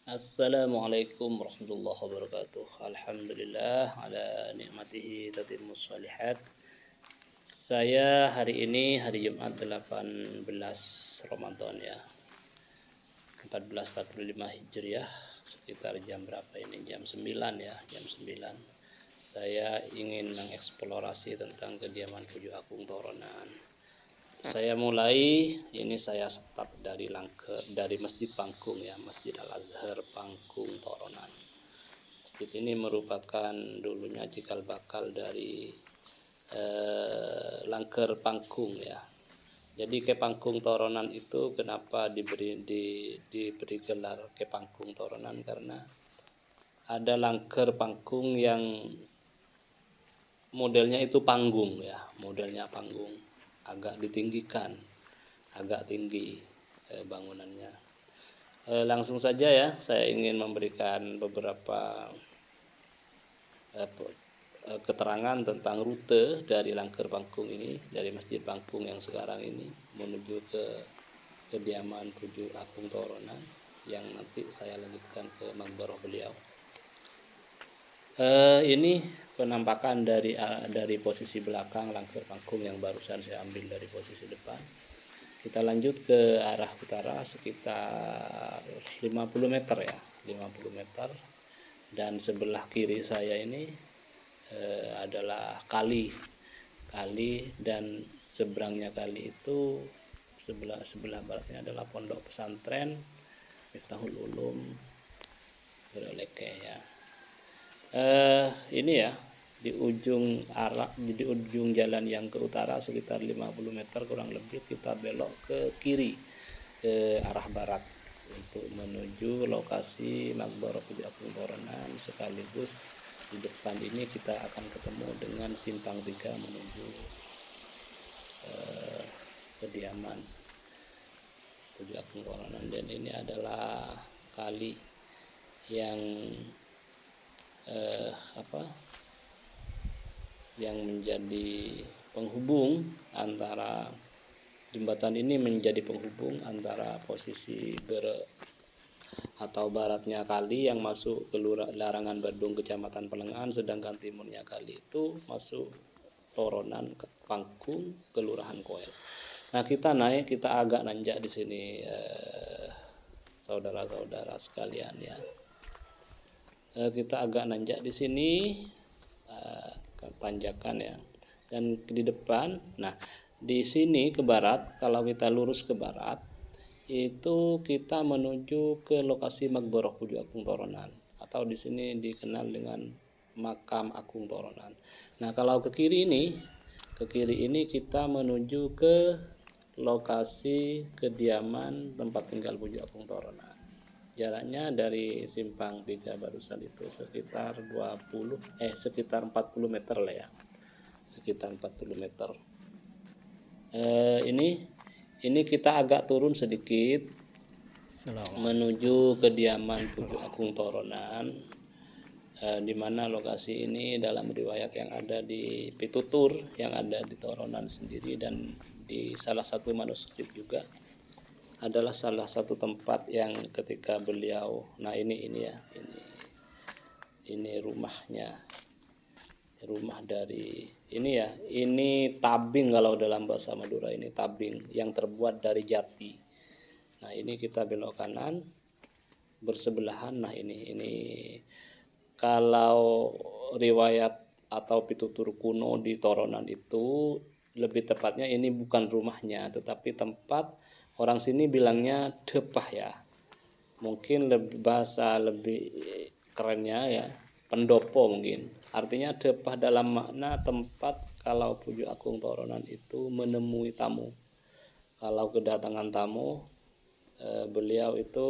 Assalamualaikum warahmatullahi wabarakatuh. Alhamdulillah ala nikmatihi tatimmus shalihat. Saya hari ini hari Jumat 18 Ramadan ya. 1445 Hijriah, sekitar jam berapa ini? Jam 9 ya, jam 9. Saya ingin mengeksplorasi tentang kediaman Puju Agung Toronan. Saya mulai ini, saya start dari Masjid Pangkung ya, Masjid Al-Azhar Pangkung Toronan. Masjid ini merupakan dulunya cikal bakal dari Langker Pangkung ya. Jadi ke Pangkung Toronan itu kenapa diberi gelar ke Pangkung Toronan, karena ada Langker Pangkung yang modelnya itu panggung ya, modelnya panggung, agak ditinggikan, agak tinggi bangunannya. Langsung saja ya, saya ingin memberikan beberapa keterangan tentang rute dari Langker Pangkung ini, dari Masjid Pangkung yang sekarang ini menuju ke kediaman Puju Agung Toronan, yang nanti saya lanjutkan ke Maqbarah beliau. Ini penampakan dari posisi belakang Langker Pangkung yang barusan saya ambil dari posisi depan. Kita lanjut ke arah utara sekitar 50 meter ya, 50 meter. Dan sebelah kiri saya ini adalah kali, dan seberangnya kali itu sebelah baratnya adalah pondok pesantren Miftahul Ulum Berolekeh ya. Ini ya, di ujung jalan yang ke utara sekitar 50 meter kurang lebih, kita belok ke kiri ke arah barat untuk menuju lokasi Maqbarah Puju Agung Toronan. Sekaligus di depan ini kita akan ketemu dengan simpang 3 menuju kediaman Puju Agung Toronan. Dan ini adalah kali yang yang menjadi penghubung antara jembatan ini, menjadi penghubung antara posisi baratnya kali yang masuk ke Larangan Badung Kecamatan Pelengahan, sedangkan timurnya kali itu masuk Toronan Pangkung Kelurahan Koel. Nah, kita agak nanjak di sini saudara-saudara sekalian ya. Kita agak nanjak di sini, tanjakan ya, dan di depan. Nah, di sini ke barat, kalau kita lurus ke barat itu kita menuju ke lokasi Maqbarah Puju Agung Toronan, atau di sini dikenal dengan Makam Agung Toronan. Nah, kalau ke kiri ini kita menuju ke lokasi kediaman tempat tinggal Puju Agung Toronan. Jaraknya dari simpang 3 barusan itu sekitar 40 meter lah ya. Sekitar 40 meter. Ini kita agak turun sedikit menuju kediaman Puju Agung Toronan, di mana lokasi ini dalam riwayat yang ada di pitutur yang ada di Toronan sendiri dan di salah satu manuskrip juga adalah salah satu tempat yang ketika beliau, nah ini ya, ini rumahnya, rumah dari ini ya, ini tabing, kalau dalam bahasa Madura ini tabing yang terbuat dari jati. Nah, ini kita belok kanan bersebelahan. Nah, ini kalau riwayat atau pitutur kuno di Toronan itu, lebih tepatnya ini bukan rumahnya, tetapi tempat orang sini bilangnya depah ya. Mungkin bahasa lebih kerennya ya, pendopo mungkin. Artinya depah dalam makna tempat kalau Puju Agung Toronan itu menemui tamu. Kalau kedatangan tamu, beliau itu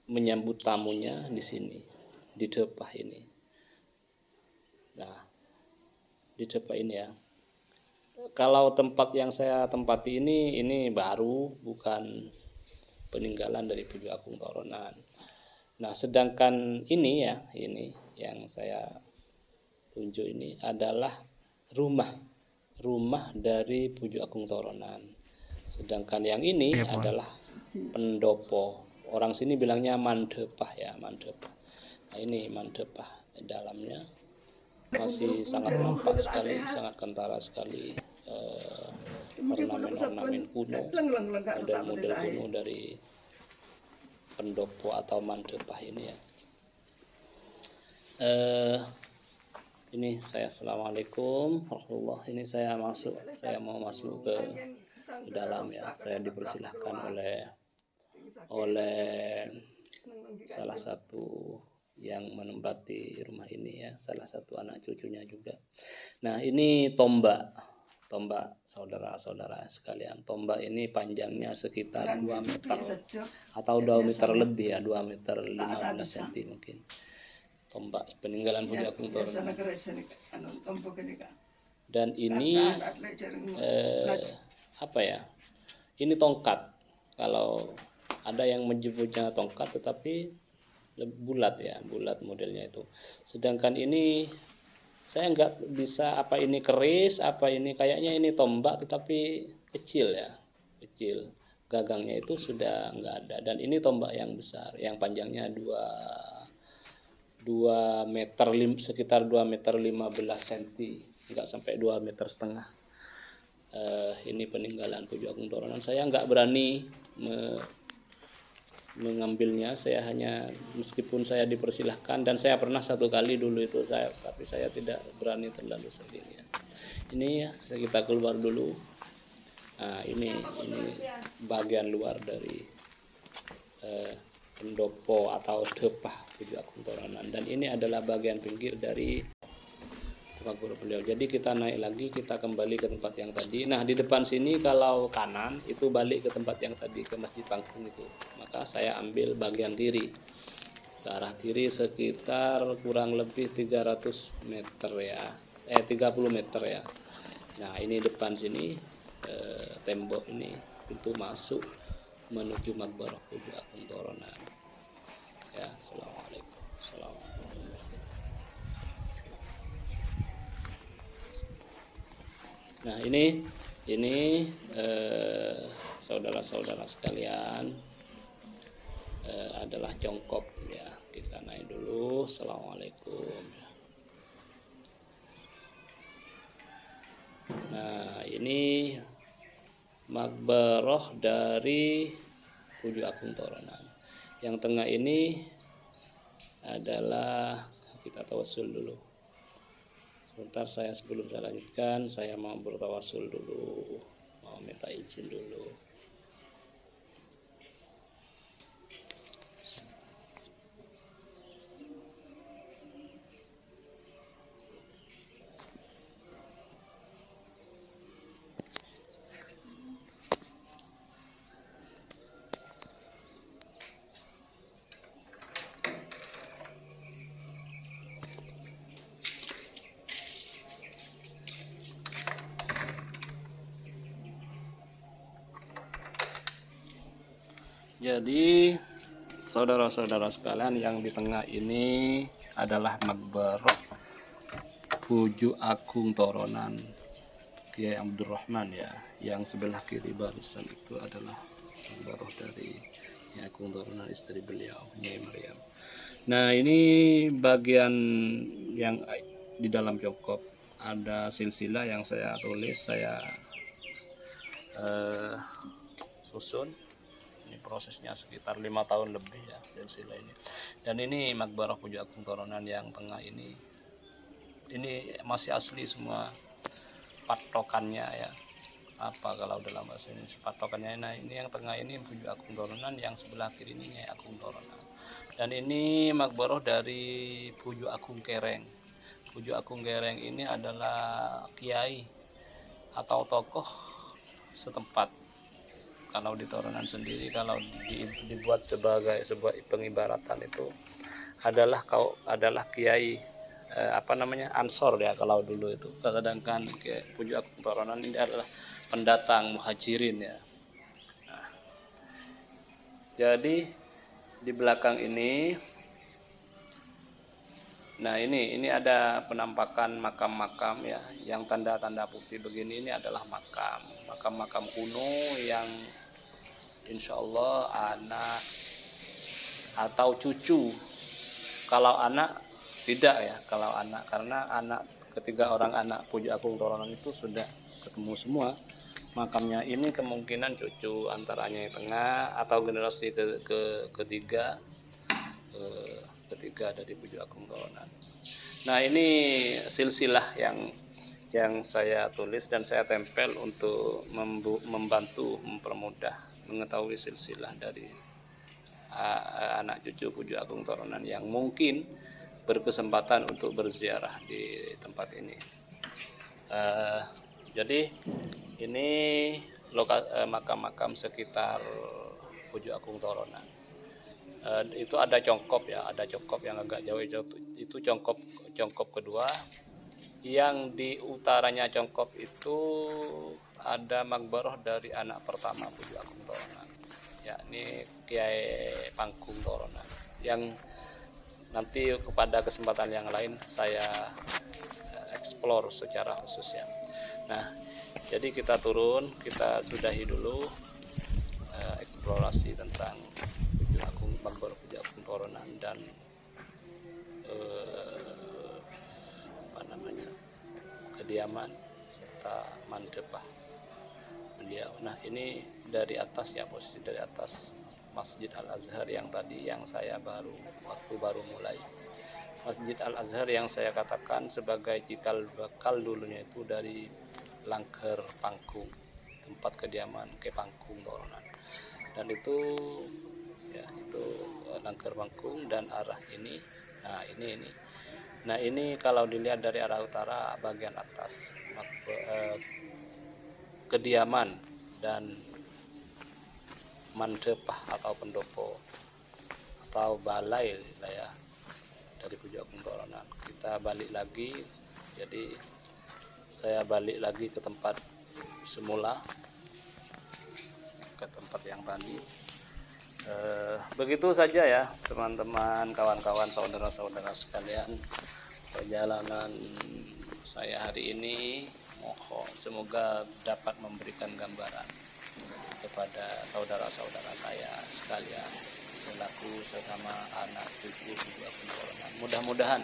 menyambut tamunya di sini, di depah ini. Nah, di depah ini ya. Kalau tempat yang saya tempati ini baru, bukan peninggalan dari Puju Agung Toronan. Nah, sedangkan ini ya, ini yang saya tunjuk ini adalah rumah dari Puju Agung Toronan. Sedangkan yang ini adalah pendopo orang sini bilangnya mandepah ya, mandepah. Nah, ini mandepah dalamnya masih sangat nampak sekali, sangat kentara sekali, ornamen-ornamen kuno, model-model kuno dari pendopo atau mandepah ini ya. Ini saya assalamualaikum warahmatullah. Ini saya mau masuk ke dalam ya. Saya dipersilahkan oleh salah satu yang menempati rumah ini ya, salah satu anak cucunya juga. Nah, ini tombak saudara-saudara sekalian. Tombak ini panjangnya sekitar 2 meter atau 2 meter lebih ya, 2 meter 15 cm mungkin. Tombak peninggalan Puji Agung Toronan. Dan ini apa ya? Ini tongkat. Kalau ada yang menyebutnya tongkat, tetapi bulat ya, bulat modelnya itu. Sedangkan ini saya nggak bisa apa ini keris, apa ini kayaknya ini tombak, tetapi kecil ya, kecil. Gagangnya itu sudah nggak ada. Dan ini tombak yang besar, yang panjangnya 2 meter, sekitar 2 meter 15 cm, nggak sampai 2 meter setengah. Ini peninggalan Puji Agung Toronan. Saya nggak berani mengambilnya, saya hanya, meskipun saya dipersilahkan dan saya pernah satu kali dulu itu tapi saya tidak berani terlalu sering ya. Ini ya, kita keluar dulu. Nah, ini bagian luar dari pendopo atau depah Puji Agung Toronan, dan ini adalah bagian pinggir dari Magboroh beliau. Jadi kita naik lagi, kita kembali ke tempat yang tadi. Nah, di depan sini kalau kanan itu balik ke tempat yang tadi, ke Masjid Pangkung itu. Maka saya ambil bagian kiri, ke arah kiri sekitar kurang lebih 300 meter ya, 30 meter ya. Nah, ini depan sini tembok ini pintu masuk menuju Magboroh Puji Agung Toronan. Ya, assalamualaikum. Nah, ini saudara-saudara sekalian, adalah jongkok ya. Kita naik dulu. Assalamualaikum. Nah, ini Magboroh dari Puji Agung Toronan. Yang tengah ini adalah, kita tawasul dulu. Sebentar, sebelum saya lanjutkan, saya mau bertawasul dulu, mau minta izin dulu. Jadi saudara-saudara sekalian, yang di tengah ini adalah Magboroh Puji Agung Toronan Kiai Abdurrahman ya. Yang sebelah kiri barusan itu adalah Magboroh dari Kiai Agung Toronan, istri beliau, Nyai Maryam. Nah, ini bagian yang di dalam jongkok ada silsilah yang saya tulis, saya susun. Ini prosesnya sekitar 5 tahun lebih ya, silsilah ini. Dan ini Magboroh Puji Agung Toronan yang tengah ini masih asli semua patokannya ya. Apa kalau dalam bahasa ini patokannya? Nah, ini yang tengah ini Puji Agung Toronan, yang sebelah kiri ini Nyai Agung Toronan. Dan ini Magboroh dari Puji Agung Kereng. Puji Agung Kereng ini adalah kiai atau tokoh setempat. Kalau di Toronan sendiri, kalau dibuat sebagai sebuah pengibaratan, itu adalah kiai Ansor ya kalau dulu itu. Sedangkan Puji Agung Toronan ini adalah pendatang muhajirin ya. Nah, jadi di belakang ini, nah ini ada penampakan makam-makam ya, yang tanda-tanda putih begini. Ini adalah makam kuno yang insya Allah anak atau cucu. Kalau anak tidak ya, kalau anak, karena anak ketiga orang anak Puju Agung Toronan itu sudah ketemu semua makamnya. Ini kemungkinan cucu antaranya yang tengah atau generasi ketiga dari Puju Agung Toronan. Nah, ini silsilah yang saya tulis dan saya tempel untuk membantu mempermudah mengetahui silsilah dari anak cucu Puju Agung Toronan yang mungkin berkesempatan untuk berziarah di tempat ini. Jadi ini makam-makam sekitar Puju Agung Toronan. Itu ada congkop ya, ada congkop yang agak jauh itu congkop kedua. Yang di utaranya congkop itu ada makbaroh dari anak pertama Puju Agung Toronan, yakni Kiai Pangkung Toronan, yang nanti kepada kesempatan yang lain saya eksplor secara khusus ya. Nah, jadi kita turun, kita sudahi dulu eksplorasi tentang makbaroh Puju Agung Toronan dan kediaman serta mandepah beliau. Nah, ini dari atas ya, posisi dari atas Masjid Al-Azhar yang tadi yang saya waktu baru mulai. Masjid Al-Azhar yang saya katakan sebagai cikal bakal dulunya itu dari Langker Pangkung, tempat kediaman Kiai Pangkung Toronan. Dan itu ya, itu Langker Pangkung dan arah ini. Nah, ini. Nah, ini kalau dilihat dari arah utara bagian atas kediaman dan mandepah atau pendopo atau balai ya dari Puju Agung Toronan. Kita balik lagi, jadi saya balik lagi ke tempat semula, ke tempat yang tadi. Begitu saja ya teman-teman, kawan-kawan, saudara-saudara sekalian, perjalanan saya hari ini. Semoga dapat memberikan gambaran kepada saudara-saudara saya sekalian selaku sesama anak cucu Puju Agung Toronan. Mudah-mudahan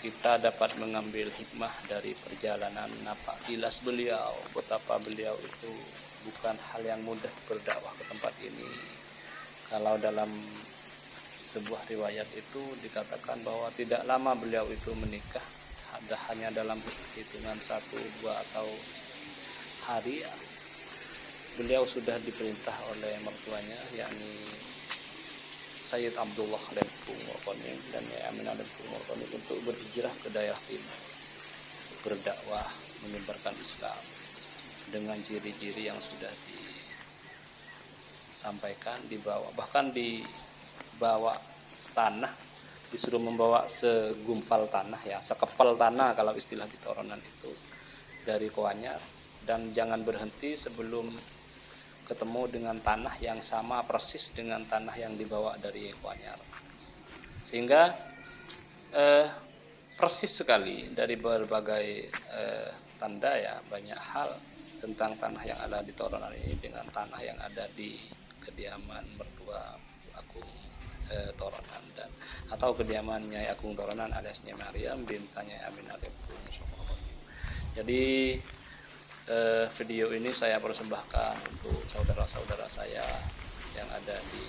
kita dapat mengambil hikmah dari perjalanan napak tilas beliau, betapa beliau itu bukan hal yang mudah berdakwah ke tempat ini. Kalau dalam sebuah riwayat itu dikatakan bahwa tidak lama beliau itu menikah, hanya dalam hitungan 1, 2 atau hari ya, beliau sudah diperintah oleh mertuanya, yakni Sayyid Abdullah Lempung Morkoni dan Nyai Aminah Lempung Morkoni, untuk berhijrah ke daerah timur, berdakwah, menyebarkan Islam dengan ciri-ciri yang sudah disampaikan, bahkan dibawa tanah, disuruh membawa segumpal tanah ya, sekepal tanah kalau istilah di Toronan itu, dari Koanyar, dan jangan berhenti sebelum ketemu dengan tanah yang sama persis dengan tanah yang dibawa dari Koanyar. Sehingga persis sekali dari berbagai tanda ya, banyak hal tentang tanah yang ada di Toronan ini dengan tanah yang ada di kediaman mertua Agung Toronan dan atau kediaman Nyai Agung Toronan alias Nyai Mariam binti Nyai Aminah Lempung. Jadi video ini saya persembahkan untuk saudara-saudara saya yang ada di